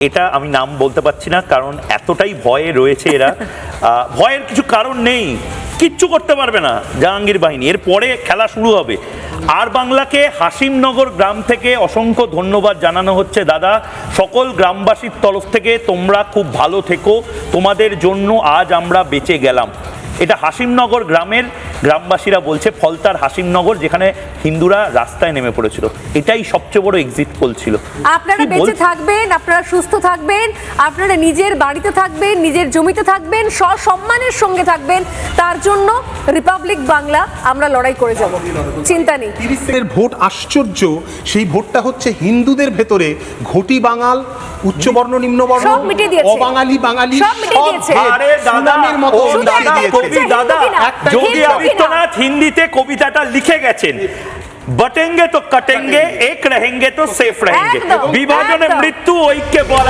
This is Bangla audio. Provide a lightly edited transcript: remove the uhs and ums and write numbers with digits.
এটা আমি নাম বলতে পারছি না, কারণ এতটাই ভয়ে রয়েছে এরা। ভয়ের কিছু কারণ নেই, কিচ্ছু করতে পারবে না জাহাঙ্গীর বাহিনী। এরপরে খেলা শুরু হবে। আর বাংলাকে হাসিমনগর গ্রাম থেকে অসংখ্য ধন্যবাদ জানানো হচ্ছে। দাদা, সকল গ্রামবাসীর তরফ থেকে তোমরা খুব ভালো থেকো, তোমাদের জন্য আজ আমরা বেঁচে গেলাম। এটা হাসিমনগর গ্রামের গ্রামবাসীরা বলছে, ফলতার হাসিমনগর, যেখানে হিন্দুরা রাস্তায় নেমে পড়েছিল। এটাই সবচেয়ে বড় এক্সিট পোল ছিল। আপনারা বেঁচে থাকবেন, আপনারা সুস্থ থাকবেন, আপনারা নিজের বাড়িতে থাকবেন, নিজের জমিতে থাকবেন, সসম্মানের সঙ্গে থাকবেন, তার জন্য রিপাবলিক বাংলা আমরা লড়াই করে যাব, চিন্তা নেই। এর ভোট আশ্চর্য, সেই ভোটটা হচ্ছে হিন্দুদের ভেতরে ঘটি বাঙাল, উচ্চবর্ণ নিম্নবর্ণ, সব মিটিয়ে দিয়েছে, অবাঙালি বাঙালি সব মিটিয়ে দিয়েছে। আরে দাদা, যোগী আদিত্যনাথ হিন্দিতে কবিতাটা লিখে গেছেন, বটেঙ্গে তো কটেঙ্গে, এক রহেঙ্গে তো সেফ রহেঙ্গে, বিভাজনে মৃত্যু, ঐক্যে বল।